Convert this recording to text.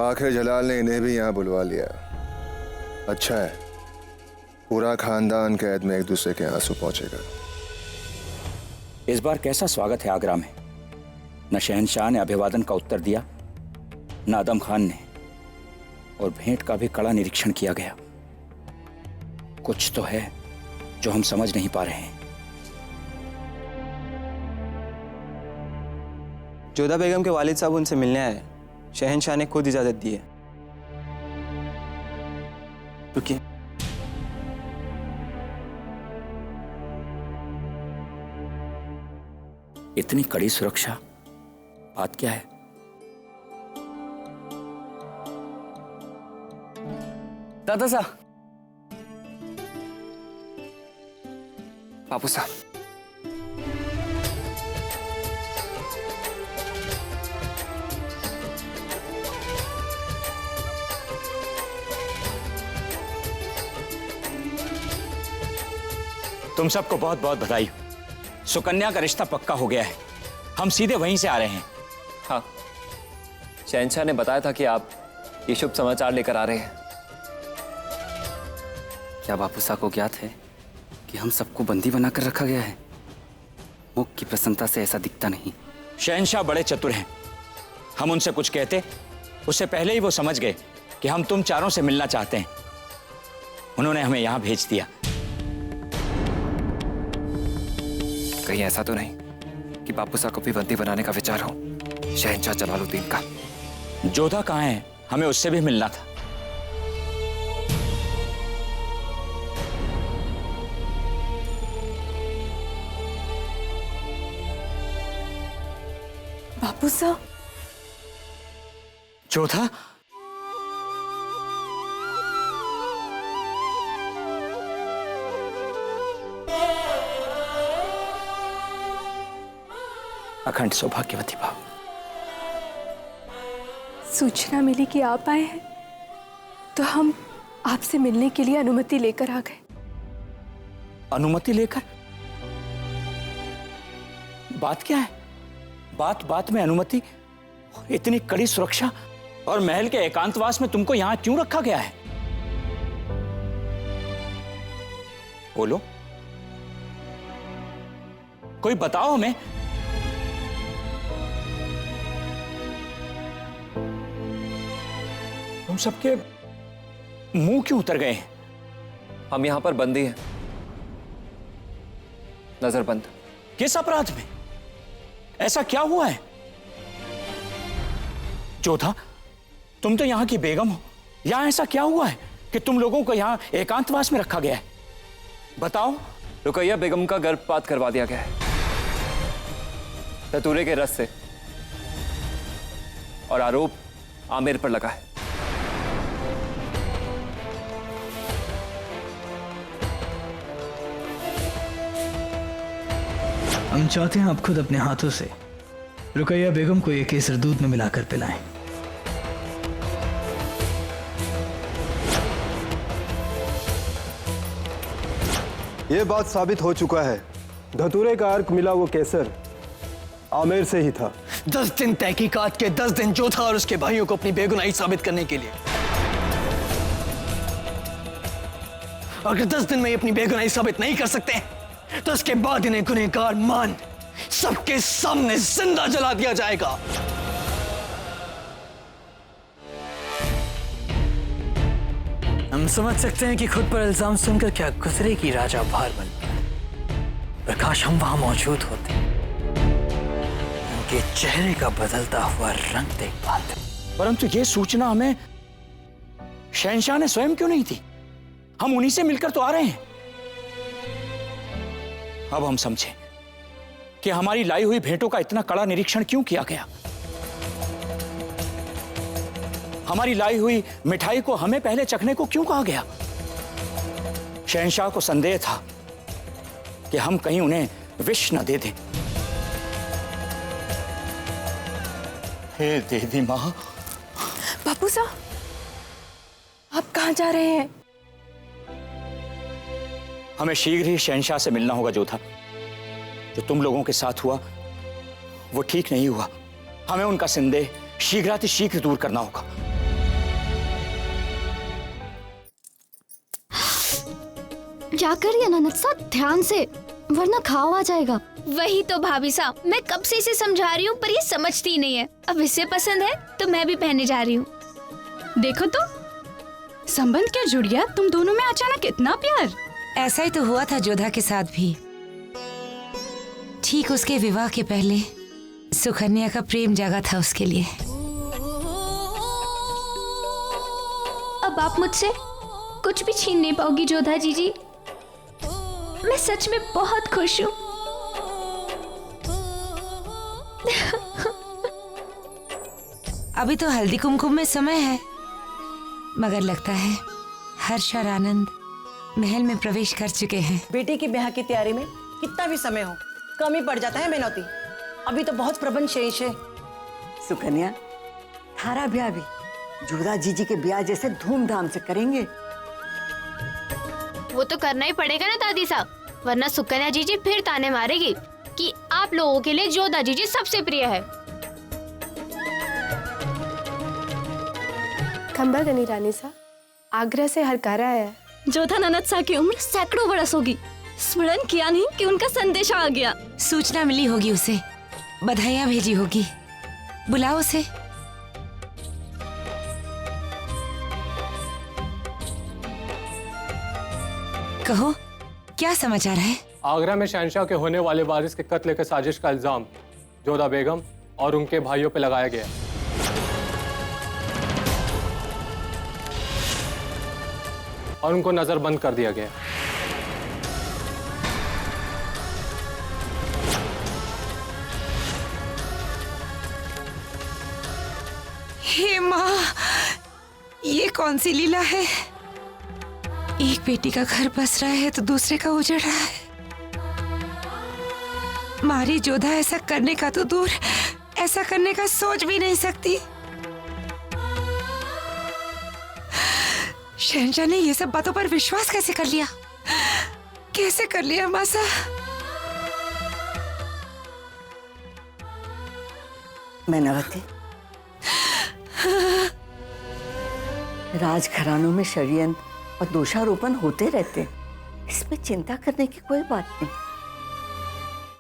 आखिर जलाल ने इन्हें भी यहाँ बुलवा लिया। अच्छा है, पूरा खानदान कैद में एक दूसरे के आंसू पहुंचेगा। इस बार कैसा स्वागत है आगरा में। न शहंशाह ने अभिवादन का उत्तर दिया, न आदम खान ने, और भेंट का भी कड़ा निरीक्षण किया गया। कुछ तो है जो हम समझ नहीं पा रहे हैं। जोधा बेगम के वालिद साहब उनसे मिलने आए। शहंशाह ने खुद इजाजत दी है। रुकिए। इतनी कड़ी सुरक्षा, बात क्या है? दादा साहब, बापू साहब, तुम सबको बहुत बहुत बधाई। सुकन्या का रिश्ता पक्का हो गया है। हम सीधे वहीं से आ रहे हैं। हाँ, शहंशाह ने बताया था कि आप ये शुभ समाचार लेकर आ रहे हैं। क्या बापू साहब को ज्ञात है कि हम सबको बंदी बनाकर रखा गया है? मुख की प्रसन्नता से ऐसा दिखता नहीं। शहंशाह बड़े चतुर हैं। हम उनसे कुछ कहते, उससे पहले ही वो समझ गए कि हम तुम चारों से मिलना चाहते हैं। उन्होंने हमें यहां भेज दिया। कहीं ऐसा तो नहीं कि बापू साहब को भी बंदी बनाने का विचार हो शहंशाह जलालुद्दीन का? जोधा कहाँ है? हमें उससे भी मिलना था। बापू साहब, जोधा? अखंड सौभाग्यवती भाव। सूचना मिली कि आप आए हैं तो हम आपसे मिलने के लिए अनुमति लेकर आ गए। अनुमति लेकर? बात क्या है? बात बात में अनुमति? इतनी कड़ी सुरक्षा और महल के एकांतवास में तुमको यहां क्यों रखा गया है? बोलो, कोई बताओ हमें। तुम सबके मुंह क्यों उतर गए हैं? हम यहां पर बंदी हैं, नजरबंद। किस अपराध में? ऐसा क्या हुआ है? जोधा, तुम तो यहां की बेगम हो। यहां ऐसा क्या हुआ है कि तुम लोगों को यहां एकांतवास में रखा गया है? बताओ। रुकैया बेगम का गर्भपात करवा दिया गया है धतूरे के रस से, और आरोप आमिर पर लगा है। हम चाहते हैं आप खुद अपने हाथों से रुकैया बेगम को ये केसर दूध में मिलाकर पिलाएं। ये बात साबित हो चुका है, धतूरे का अर्क मिला वो केसर आमिर से ही था। 10 दिन तहकीकात के, 10 दिन जोधा और उसके भाइयों को अपनी बेगुनाही साबित करने के लिए। अगर 10 दिन में ये अपनी बेगुनाही साबित नहीं कर सकते तो उसके बाद इन्हें गुनहगार मान सबके सामने जिंदा जला दिया जाएगा। हम समझ सकते हैं कि खुद पर इल्जाम सुनकर क्या गुजरेगी राजा भारमल पर। प्रकाश, हम वहां मौजूद होते, उनके चेहरे का बदलता हुआ रंग देख पाते। परंतु यह सूचना हमें शहंशाह ने स्वयं क्यों नहीं दी? हम उन्हीं से मिलकर तो आ रहे हैं। अब हम समझे कि हमारी लाई हुई भेंटों का इतना कड़ा निरीक्षण क्यों किया गया। हमारी लाई हुई मिठाई को हमें पहले चखने को क्यों कहा गया। शहंशाह को संदेह था कि हम कहीं उन्हें विष न दे दें। हे देवी मां। बापू साहब, आप कहां जा रहे हैं? हमें शीघ्र ही शहंशाह से मिलना होगा जोधा। जो तुम लोगों के साथ हुआ वो ठीक नहीं हुआ। हमें उनका संदेह शीघ्रातिशीघ्र दूर करना होगा। क्या करिए ननद साहब, ध्यान से, वरना घाव आ जाएगा। वही तो भाभी साहब, मैं कब से इसे समझा रही हूँ पर ये समझती ही नहीं है। अब इसे पसंद है तो मैं भी पहनने जा रही हूँ। देखो तो संबंध क्या जुड़ गया तुम दोनों में अचानक इतना प्यार। ऐसा ही तो हुआ था जोधा के साथ भी। ठीक उसके विवाह के पहले सुकन्या का प्रेम जागा था उसके लिए। अब आप मुझसे कुछ भी छीन नहीं पाओगी जोधा जीजी। मैं सच में बहुत खुश हूँ। अभी तो हल्दी कुमकुम में समय है, मगर लगता है हर्ष और आनंद महल में प्रवेश कर चुके हैं। बेटे की ब्याह की तैयारी में कितना भी समय हो कम ही पड़ जाता है बेनौती। अभी तो बहुत प्रबंध शेष है। सुकन्या, थारा ब्याह भी जोधा जीजी के ब्याह जैसे धूमधाम से करेंगे। वो तो करना ही पड़ेगा ना दादी साहब, वरना सुकन्या जीजी फिर ताने मारेगी कि आप लोगों के लिए जोधा जीजी सबसे प्रिय है। खंबा गनी रानी सा, आगरा से हरकारा आया। जोधा ननद सा की उम्र सैकड़ों बरस होगी, स्मरण किया नहीं कि उनका संदेश आ गया। सूचना मिली होगी उसे, बधाइयां भेजी होगी, बुलाओ उसे। कहो क्या समाचार है? आगरा में शहंशाह के होने वाले वारिस के कत्ल के साजिश का इल्जाम जोधा बेगम और उनके भाइयों पर लगाया गया और उनको नजरबंद कर दिया गया। हे माँ, ये कौन सी लीला है? एक बेटी का घर बस रहा है तो दूसरे का उजड़ रहा है। मारी जोधा ऐसा करने का तो दूर, ऐसा करने का सोच भी नहीं सकती। शहंशाह ने ये सब बातों पर विश्वास कैसे कर लिया? कैसे कर लिया मासा? मैनावती, राजघरानों में षड्यंत्र और दोषारोपण होते रहते हैं, इसमें चिंता करने की कोई बात नहीं।